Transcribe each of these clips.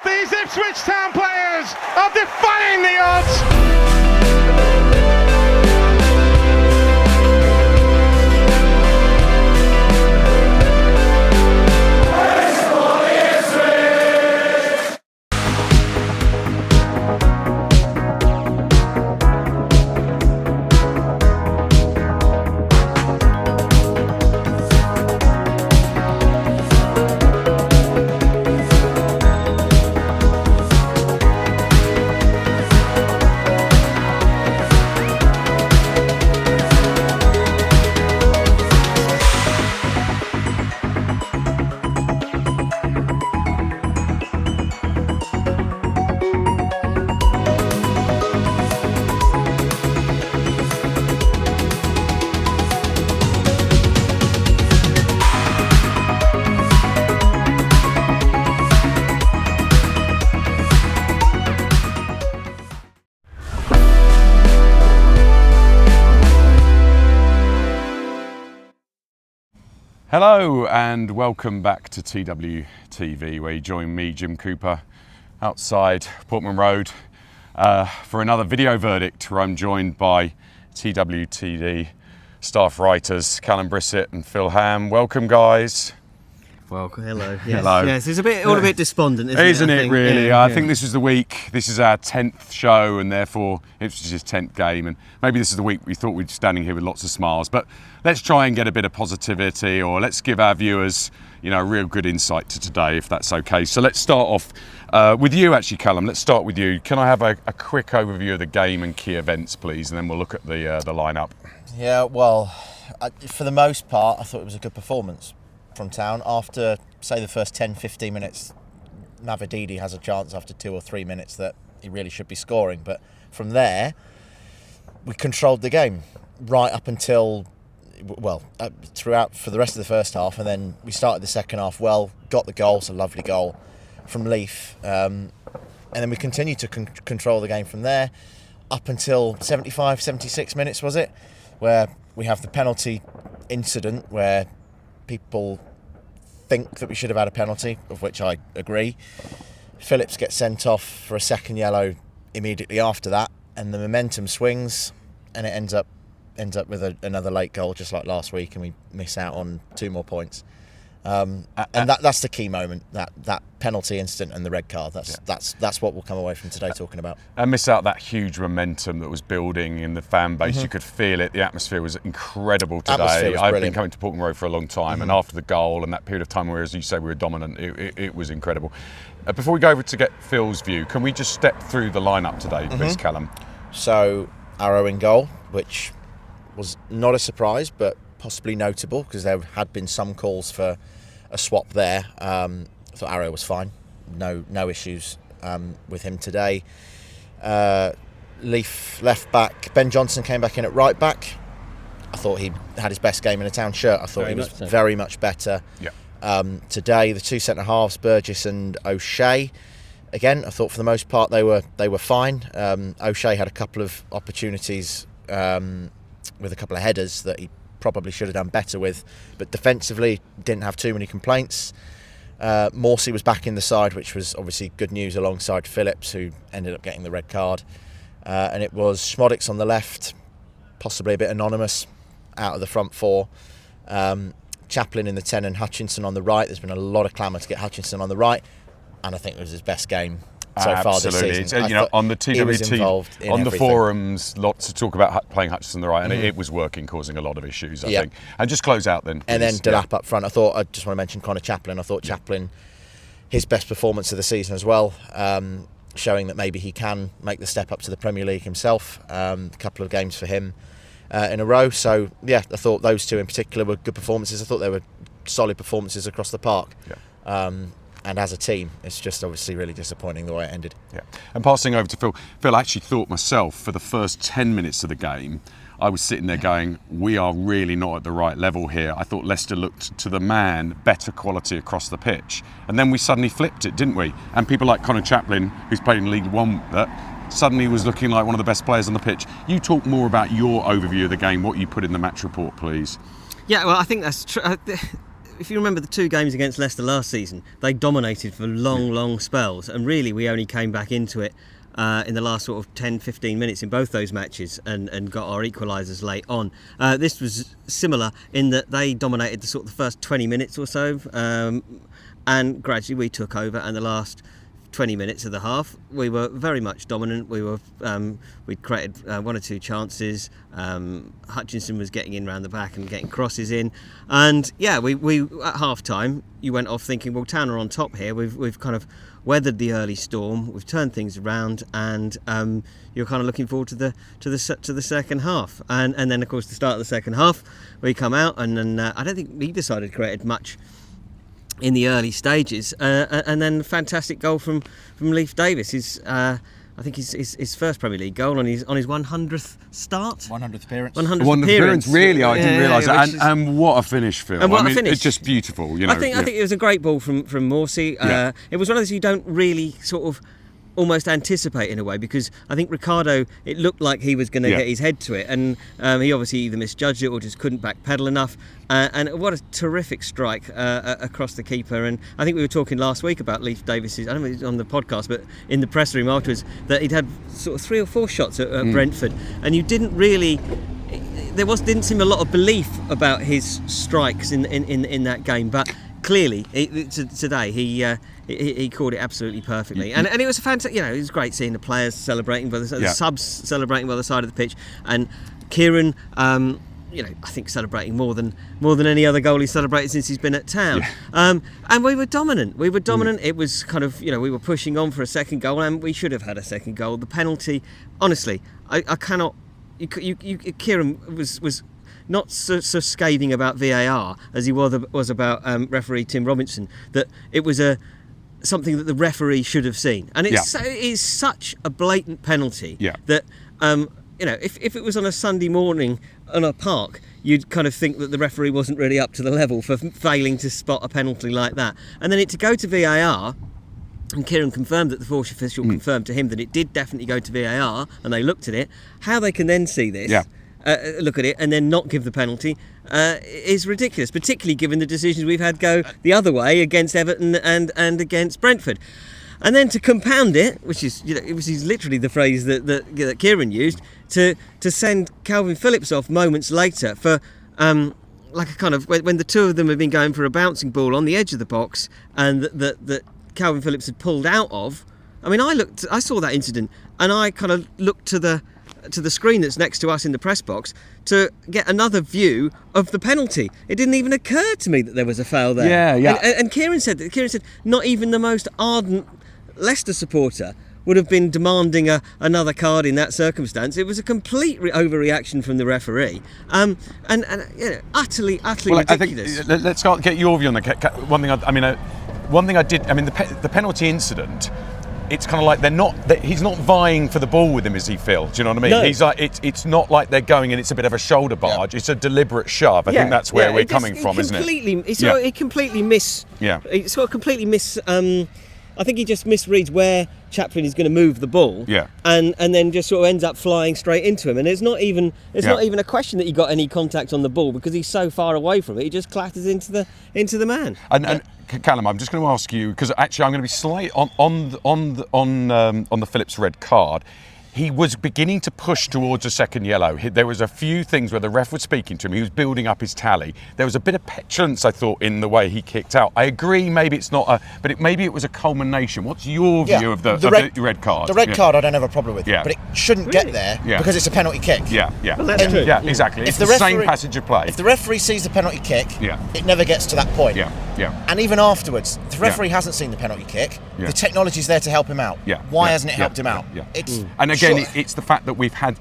These Ipswich Town players are defying the odds. Hello and welcome back to TWTV, where you join me, Jim Cooper, outside Portman Road for another video verdict, where I'm joined by TWTD staff writers Kallum, Brisset and Phil Ham. Welcome, guys. Welcome. Hello. Yes. Hello. Yes, it's all a bit despondent, isn't it? Isn't it really? I think this is the week, this is our 10th show, and therefore Ipswich's 10th game, and maybe this is the week we thought we'd be standing here with lots of smiles, but let's try and get a bit of positivity, or let's give our viewers, a real good insight to today, if that's okay. So let's start off with you, actually, Kallum. Let's start with you. Can I have a quick overview of the game and key events, please, and then we'll look at the lineup. Yeah, well, for the most part, I thought it was a good performance from Town. After, say, the first 10-15 minutes, Navididi has a chance after 2 or 3 minutes that he really should be scoring. But from there, we controlled the game right up until, throughout for the rest of the first half. And then we started the second half well, got the goal, it's a lovely goal from Leaf. And then we continued to control the game from there up until 75, 76 minutes, was it? Where we have the penalty incident where people think that we should have had a penalty, of which I agree. Phillips gets sent off for a second yellow immediately after that, and the momentum swings, and it ends up with another late goal, just like last week, and we miss out on 2 more points. And that's the key moment, that penalty incident and the red card. That's what we'll come away from today talking about. And miss out that huge momentum that was building in the fan base. You could feel it. The atmosphere was incredible today. I've been coming to Portman Road for a long time, and after the goal and that period of time where, as you say, we were dominant, it was incredible. Before we go over to get Phil's view, can we just step through the lineup today, please, Kallum? So, Arrow in goal, which was not a surprise, but possibly notable, because there had been some calls for a swap there. I thought Arrow was fine, no issues with him today. Leaf left back, Ben Johnson came back in at right back. I thought he had his best game in a Town shirt. I thought he was very much better. Today, the 2 centre halves, Burgess and O'Shea. Again, I thought for the most part they were fine. O'Shea had a couple of opportunities with a couple of headers that he probably should have done better with, but defensively didn't have too many complaints. Morsey was back in the side, which was obviously good news, alongside Phillips, who ended up getting the red card. And it was Schmodix on the left, possibly a bit anonymous, out of the front 4. Chaplin in the 10 and Hutchinson on the right. There's been a lot of clamour to get Hutchinson on the right, and I think it was his best game so far this season. On the TWTV, on the forums, lots to talk about playing Hutchinson on the right, and it was working, causing a lot of issues, I think. And just close out then, please. And then Delap up front. I just want to mention Connor Chaplin. I thought Chaplin, his best performance of the season as well, showing that maybe he can make the step up to the Premier League himself. A couple of games for him in a row. So, yeah, I thought those 2 in particular were good performances. I thought they were solid performances across the park. And as a team, it's just obviously really disappointing the way it ended. Yeah. And passing over to Phil. Phil, I actually thought myself, for the first 10 minutes of the game, I was sitting there going, we are really not at the right level here. I thought Leicester looked, to the man, better quality across the pitch. And then we suddenly flipped it, didn't we? And people like Connor Chaplin, who's played in League One, suddenly was looking like one of the best players on the pitch. You talk more about your overview of the game, what you put in the match report, please. Yeah, well, I think that's true. if you remember the 2 games against Leicester last season, they dominated for long spells, and really we only came back into it in the last sort of 10-15 minutes in both those matches and got our equalisers late on. This was similar in that they dominated the first 20 minutes or so, and gradually we took over, and the last 20 minutes of the half we were very much dominant. We'd created 1 or 2 chances. Hutchinson was getting in round the back and getting crosses in, and we at half time you went off thinking, well, Town are on top here. We've kind of weathered the early storm, we've turned things around, and you're kind of looking forward to the second half, and then of course the start of the second half we come out, and then I don't think either side had created much in the early stages, and then fantastic goal from Leif Davis. I think his first Premier League goal on his 100th start, 100th appearance. 100th appearance. Really, I didn't realise that. And what a finish, Phil! And what a finish! It's just beautiful. You know, I think it was a great ball from Morsey. It was one of those you don't really sort of almost anticipate in a way, because I think Ricardo, it looked like he was going to get his head to it, and he obviously either misjudged it or just couldn't backpedal enough, and what a terrific strike across the keeper. And I think we were talking last week about Leif Davis's, I don't know if it was on the podcast, but in the press room afterwards, that he'd had sort of 3 or 4 shots at Brentford, and you didn't really, didn't seem a lot of belief about his strikes in that game, but clearly today he called it absolutely perfectly, and it was a fantastic. It was great seeing the players celebrating by the subs celebrating by the side of the pitch, and Kieran, I think celebrating more than any other goal he's celebrated since he's been at Town. And we were dominant. It was kind of, we were pushing on for a second goal, and we should have had a second goal. The penalty, honestly, I cannot. Kieran was not so scathing about VAR as he was about referee Tim Robinson, that it was something that the referee should have seen, and it is such a blatant penalty that if it was on a Sunday morning on a park, you'd kind of think that the referee wasn't really up to the level for failing to spot a penalty like that, and then to go to VAR. And Kieran confirmed that the fourth official confirmed to him that it did definitely go to VAR, and they looked at it. How they can then see this, look at it, and then not give the penalty is ridiculous, particularly given the decisions we've had go the other way against Everton and against Brentford. And then to compound it, which is literally the phrase that Kieran used, to send Calvin Phillips off moments later for like a kind of, when the two of them had been going for a bouncing ball on the edge of the box, and that Calvin Phillips had pulled out of. I mean, I saw that incident, and I kind of looked to the screen that's next to us in the press box to get another view of the penalty. It didn't even occur to me that there was a foul there. And Kieran said not even the most ardent Leicester supporter would have been demanding another card in that circumstance. It was a complete overreaction from the referee, and utterly ridiculous. I think let's get your view on that. One thing I did. The penalty incident. It's kind of like he's not vying for the ball with him, is he, Phil? Do you know what I mean? No. He's like, it's not like they're going and it's a bit of a shoulder barge. It's a deliberate shove. I think that's where we're coming from, isn't it? He completely miss. I think he just misreads where Chaplin is going to move the ball, and then just sort of ends up flying straight into him. And it's not even a question that he got any contact on the ball, because he's so far away from it. He just clatters into the man. And Kallum, I'm just going to ask you, because actually I'm going to be slight on the Phillips red card. He was beginning to push towards a second yellow. There was a few things where the ref was speaking to him. He was building up his tally. There was a bit of petulance, I thought, in the way he kicked out. I agree, maybe it's not maybe it was a culmination. What's your view of the red card? The red card I don't have a problem with, but it shouldn't get there because it's a penalty kick. Well, that's true. Yeah, exactly. It's the same passage of play. If the referee sees the penalty kick, it never gets to that point. And even afterwards, if the referee hasn't seen the penalty kick, the technology's there to help him out. Why hasn't it helped him out? Again, it's the fact that we've had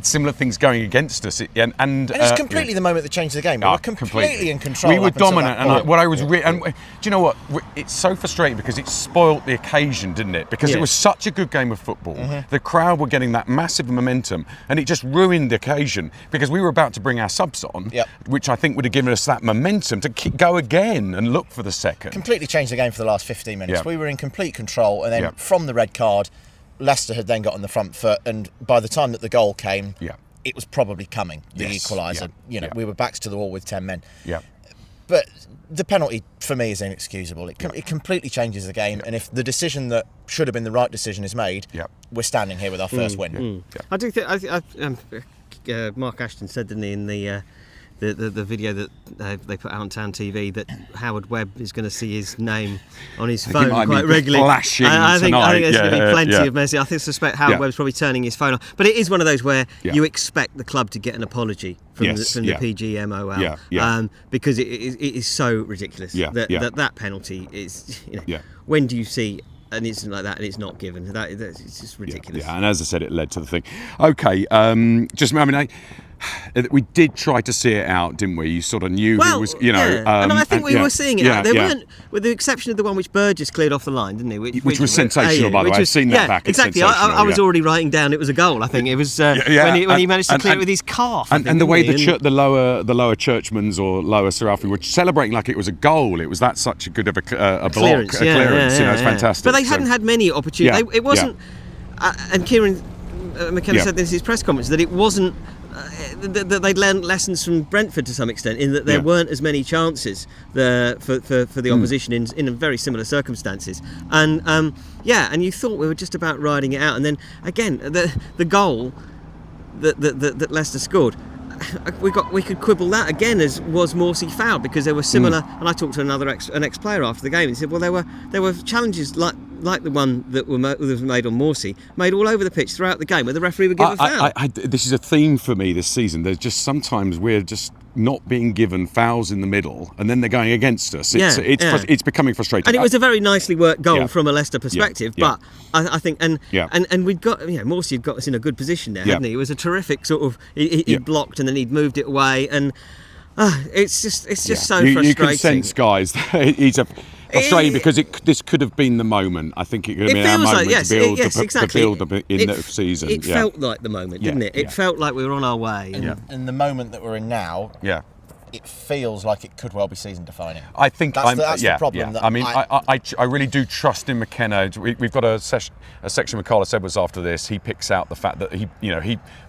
similar things going against us, and it's completely the moment that changed the game. We were completely in control. We were dominant, and what I was and do you know what? It's so frustrating because it spoilt the occasion, didn't it? Because it was such a good game of football. The crowd were getting that massive momentum, and it just ruined the occasion because we were about to bring our subs on, which I think would have given us that momentum to go again and look for the second. Completely changed the game for the last 15 minutes. We were in complete control, and then from the red card, Leicester had then got on the front foot, and by the time that the goal came, it was probably coming, the equaliser. We were backs to the wall with 10 men. But the penalty for me is inexcusable. It completely changes the game, and if the decision that should have been the right decision is made, we're standing here with our first win. I do think Mark Ashton said, didn't he, in the video that they put out on Town TV, that Howard Webb is going to see his name on his phone quite regularly. Flashing I think there's going to be plenty of message. I suspect Howard Webb's probably turning his phone on. But it is one of those where you expect the club to get an apology from the PGMOL, because it is so ridiculous that penalty is. When do you see an incident like that and it's not given? It's just ridiculous. And as I said, it led to the thing. Okay, we did try to see it out, didn't we? You sort of knew who was, and I think we were seeing it out. They weren't, with the exception of the one which Burgess cleared off the line, didn't he? Which was sensational, by the way. I've seen that back. Exactly. I was already writing down it was a goal. I think it was when he managed to clear it with his calf. And the way the lower churchmen's or lower Serafi were celebrating like it was a goal. It was that such a good of a block, clearance. It's fantastic. But they hadn't had many opportunities. It wasn't. And Kieran McKenna said this in his press conference, that it wasn't. That they'd learned lessons from Brentford to some extent, in that there weren't as many chances for the opposition in very similar circumstances, and and you thought we were just about riding it out, and then again the goal that Leicester scored, we could quibble that again as was Morsey fouled, because there were similar. And I talked to an ex-player after the game, and he said, well, there were challenges like the one that was made on Morsey, made all over the pitch throughout the game, where the referee would give a foul. This is a theme for me this season. There's just sometimes we're just not being given fouls in the middle, and then they're going against us. It's becoming frustrating. And it was a very nicely worked goal from a Leicester perspective, but I think and we'd got Morsey had got us in a good position there, hadn't he? It was a terrific sort of he blocked and then he'd moved it away, and it's just so frustrating. You can sense, guys, he's frustrating because this could have been the moment. I think it could have been our moment to build in the season. It felt like the moment, didn't it? It felt like we were on our way. And the moment that we're in now, it feels like it could well be season defining. I think that's the problem. I mean, I really do trust in McKenna. We've got a section with Carlos Edwards after this. He picks out the fact that he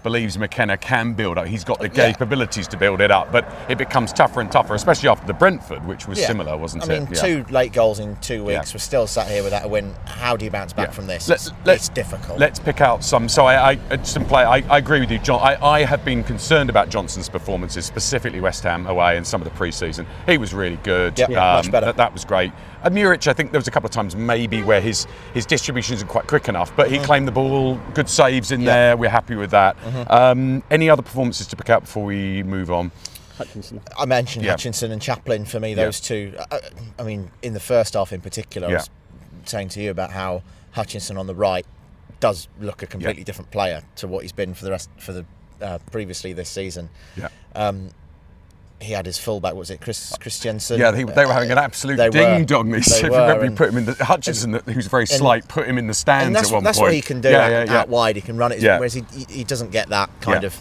believes McKenna can build up. He's got the capabilities to build it up, but it becomes tougher and tougher, especially after the Brentford, which was similar, wasn't it? I mean, 2 late goals in 2 weeks. We're still sat here without a win. How do you bounce back from this? It's difficult. Let's pick out some. So I agree with you, John. I have been concerned about Johnson's performances, specifically West Ham away and some of the pre-season. He was really good. Much better. That was great. Muric, I think there was a couple of times maybe where his distribution isn't quite quick enough, but he claimed the ball, good saves in there. We're happy with that. Any other performances to pick out before we move on? Hutchinson. I mentioned Hutchinson and Chaplin for me, those two. I mean, in the first half in particular, I was saying to you about how Hutchinson on the right does look a completely different player to what he's been previously this season. He had his fullback, was it Christiansen? Yeah, they were having an absolute ding-dong this. If you remember, put him in Hutchinson, who's very slight, put him in the stands at one point. That's what he can do out wide. He can run it, whereas he doesn't get that kind of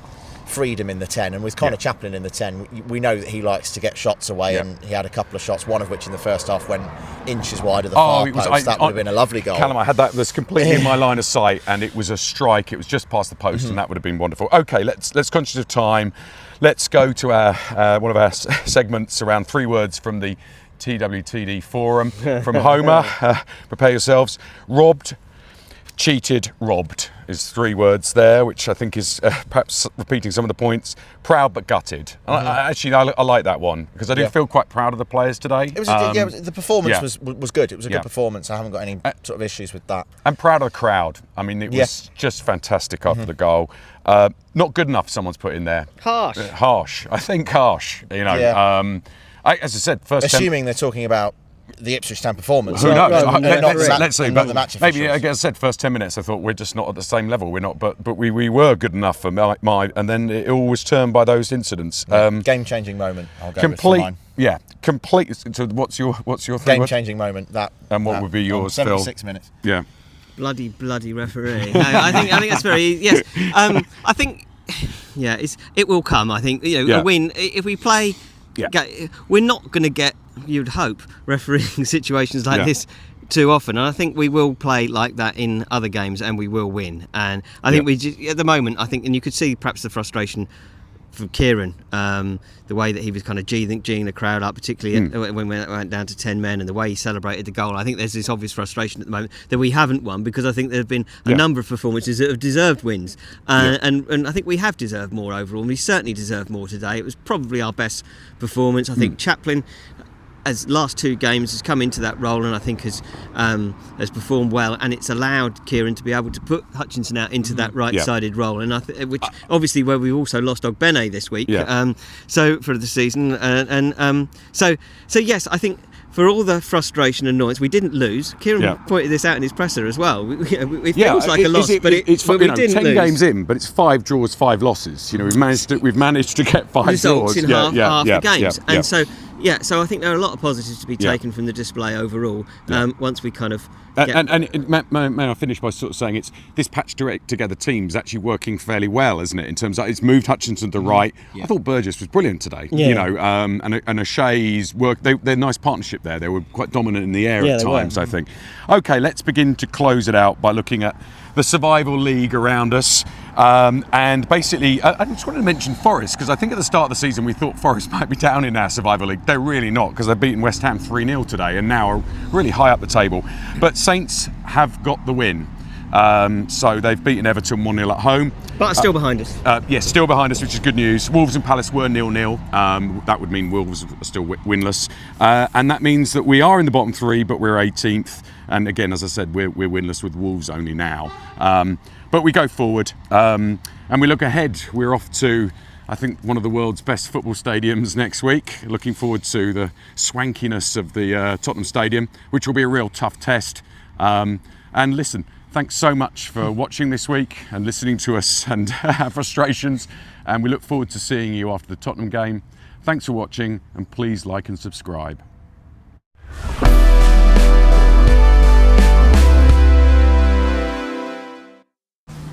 freedom in the 10. And with Connor Chaplin in the 10, we know that he likes to get shots away, and he had a couple of shots, one of which in the first half went inches wide of the far post. That would have been a lovely goal. Kallum, I had that was completely in my line of sight, and it was a strike. It was just past the post, and that would have been wonderful. Okay, let's conscious of time. Let's go to our one of our segments around 3 words from the TWTD forum from Homer. Prepare yourselves. Robbed, cheated, robbed is 3 words there, which I think is perhaps repeating some of the points. Proud but gutted. I like that one because I do feel quite proud of the players today. It was the performance was good. It was a good performance. I haven't got any sort of issues with that. And proud of the crowd. I mean, it was just fantastic after the goal. Not good enough, someone's put in there. Harsh. I think harsh. As I said, assuming they're talking about the Ipswich Town performance. Who knows? Let's see. But the match maybe, like I said, first 10 minutes, I thought we're just not at the same level. We're not, but we were good enough for my. And then it all was turned by those incidents. Game-changing moment. I'll go with for mine. Yeah, complete. So what's your 3 game-changing moment? And what would be yours, 76 Phil? minutes. Yeah. Bloody referee. No, I think that's very yes. I think it will come. I think a win if we play. We're not going to get, you'd hope, refereeing situations like this too often, and I think we will play like that in other games, and we will win. And I think we just, at the moment, and you could see perhaps the frustration from Kieran, the way that he was kind of geeing the crowd up, particularly when we went down to 10 men, and the way he celebrated the goal. I think there's this obvious frustration at the moment that we haven't won, because I think there have been a number of performances that have deserved wins, and I think we have deserved more overall, and we certainly deserved more today. It was probably our best performance. I think Chaplin, as last 2 games, has come into that role, and I think has performed well, and it's allowed Kieran to be able to put Hutchinson out into that right-sided role, and which obviously where we also lost Ogbene this week, so for the season, so yes, I think for all the frustration and annoyance, we didn't lose. Kieran pointed this out in his presser as well. It feels like a loss, but we didn't 10 lose. games in, but it's 5 draws, 5 losses. We've managed to get 5 results draws in half the games, and so. Yeah, so I think there are a lot of positives to be taken from the display overall. Once we kind of may I finish by sort of saying this patch direct together team's actually working fairly well, isn't it? In terms of it's moved Hutchinson to the right. I thought Burgess was brilliant today. And O'Shea's work. They're a nice partnership there. They were quite dominant in the air at times, I think. Okay, let's begin to close it out by looking at the survival league around us. And basically, I just wanted to mention Forest, because I think at the start of the season we thought Forest might be down in our survival league. They're really not, because they've beaten West Ham 3-0 today and now are really high up the table. But Saints have got the win. So they've beaten Everton 1-0 at home. But still behind us. Yes, still behind us, which is good news. Wolves and Palace were 0-0. That would mean Wolves are still winless. And that means that we are in the bottom 3, but we're 18th. And again, as I said, we're winless with Wolves only now. But we go forward and we look ahead. We're off to, I think, one of the world's best football stadiums next week. Looking forward to the swankiness of the Tottenham Stadium, which will be a real tough test. And listen, thanks so much for watching this week and listening to us and our frustrations. And we look forward to seeing you after the Tottenham game. Thanks for watching, and please like and subscribe.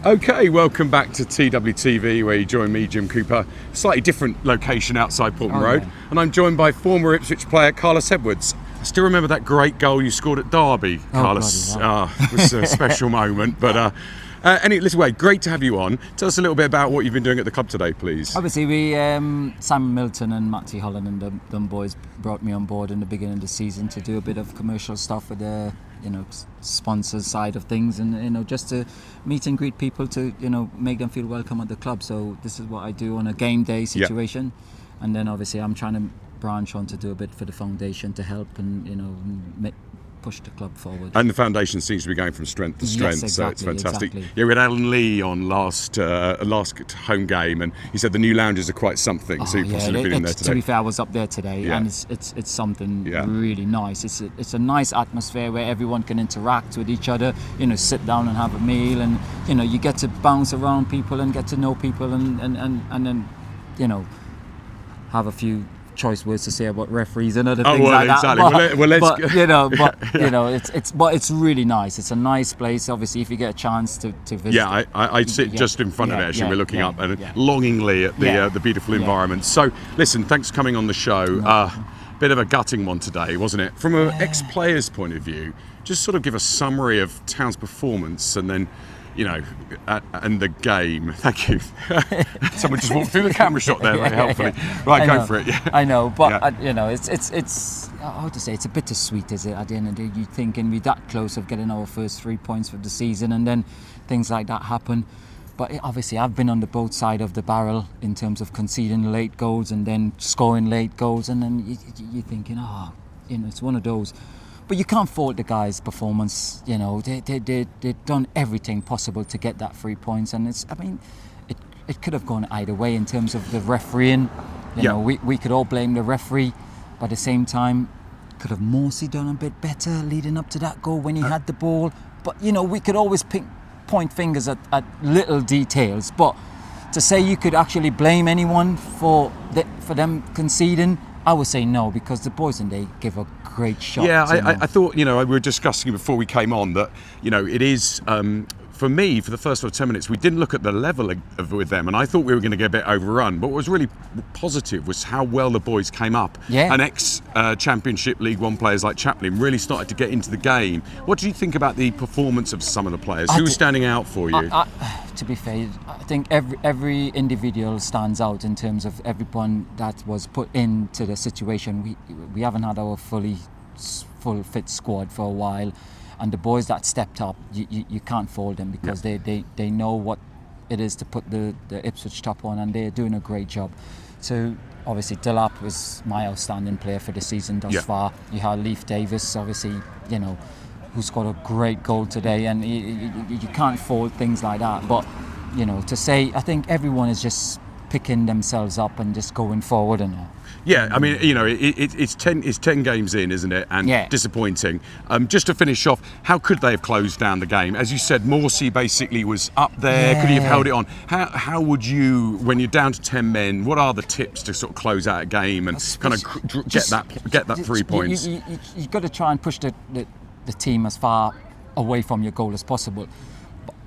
Okay, welcome back to TWTV, where you join me, Jim Cooper. Slightly different location outside Portman Road, and I'm joined by former Ipswich player Carlos Edwards. I still remember that great goal you scored at Derby, Carlos. It was a special moment. But anyway, great to have you on. Tell us a little bit about what you've been doing at the club today, please. Obviously, Sam Milton and Matty Holland and them boys brought me on board in the beginning of the season to do a bit of commercial stuff with the sponsors side of things, and just to meet and greet people, to make them feel welcome at the club. So this is what I do on a game day situation, and then obviously I'm trying to branch on to do a bit for the foundation to help and push the club forward. And the foundation seems to be going from strength to strength, exactly, so it's fantastic. Exactly. Yeah, we had Alan Lee on last home game, and he said the new lounges are quite something. So you've possibly been in there today. To be fair, I was up there today, and it's something really nice. It's a nice atmosphere where everyone can interact with each other. Sit down and have a meal, and you get to bounce around people and get to know people, and then have a few choice words to say about referees and other things like that. But it's really nice. It's a nice place. Obviously, if you get a chance to visit. Yeah, I'd sit just in front of it. Actually, we're looking up and longingly at the beautiful environment. So, listen, thanks for coming on the show. Bit of a gutting one today, wasn't it? From an ex-player's point of view, just sort of give a summary of Town's performance, and then. And the game. Thank you. Someone just walked through the camera shot there very helpfully. Right, go for it. Yeah. I know, but it's how to say, it's a bittersweet, is it? At the end of the day, you're thinking we're that close of getting our first 3 points for the season, and then things like that happen. But obviously, I've been on the both side of the barrel in terms of conceding late goals and then scoring late goals, and then you're thinking, it's one of those. But you can't fault the guys' performance. They've done everything possible to get that 3 points, and it could have gone either way in terms of the refereeing. We could all blame the referee, but at the same time, could have Morsey done a bit better leading up to that goal when he had the ball. But we could always point fingers at little details. But to say you could actually blame anyone for them conceding, I would say no, because the boys and they give a great shot. Yeah, I thought, we were discussing before we came on that, it is for me, for the first 10 minutes, we didn't look at the level with them, and I thought we were going to get a bit overrun. But what was really positive was how well the boys came up. Yeah. And ex-Championship League One players like Chaplin really started to get into the game. What do you think about the performance of some of the players? Who was standing out for you? To be fair, I think every individual stands out in terms of everyone that was put into the situation. We haven't had our full fit squad for a while. And the boys that stepped up, you can't fault them because they know what it is to put the Ipswich top on, and they're doing a great job. So obviously Dillap was my outstanding player for the season thus far. You had Leif Davis, obviously, who scored a great goal today, and you can't fault things like that. But to say, I think everyone is just picking themselves up and just going forward and all. Yeah, I mean, it's 10 games in, isn't it? And disappointing. Just to finish off, how could they have closed down the game? As you said, Morsey basically was up there. Could he have held it on? How would you, when you're down to 10 men, what are the tips to sort of close out a game and kind of get that 3 points? You've got to try and push the team as far away from your goal as possible.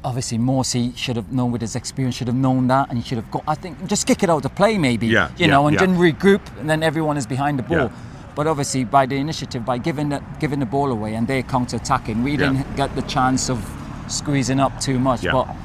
Obviously, Morsey should have known, with his experience, should have known that, and he should have got. I think just kick it out to play, maybe. And then regroup, and then everyone is behind the ball. Yeah. But obviously, by the initiative, by giving the ball away, and they're counter-attacking, we didn't get the chance of squeezing up too much. Yeah. But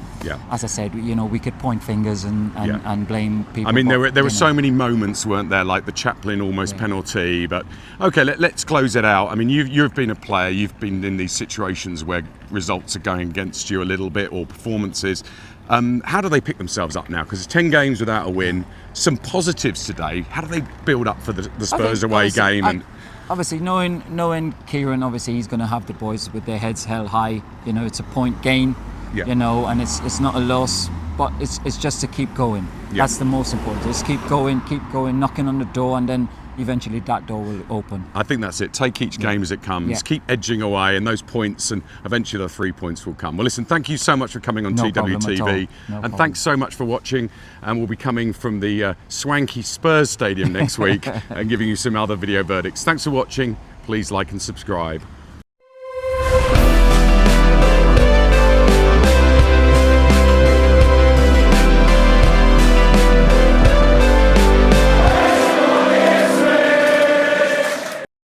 as I said, we could point fingers and blame people. I mean, there were so many moments, weren't there, like the Chaplin almost penalty. But okay, let's close it out. I mean, you've been a player. You've been in these situations where results are going against you a little bit, or performances. How do they pick themselves up now? Because it's 10 games without a win. Some positives today. How do they build up for the Spurs away game? Obviously, knowing Kieran, obviously he's going to have the boys with their heads held high. It's a point gain. And it's not a loss, but it's just to keep going. That's the most important. Just keep going, knocking on the door, and then eventually that door will open. I think that's it. Take each game as it comes. Keep edging away, and those points, and eventually the 3 points will come. Well, listen, thank you so much for coming on TWTV, and thanks so much for watching. And we'll be coming from the swanky Spurs Stadium next week and giving you some other video verdicts. Thanks for watching. Please like and subscribe.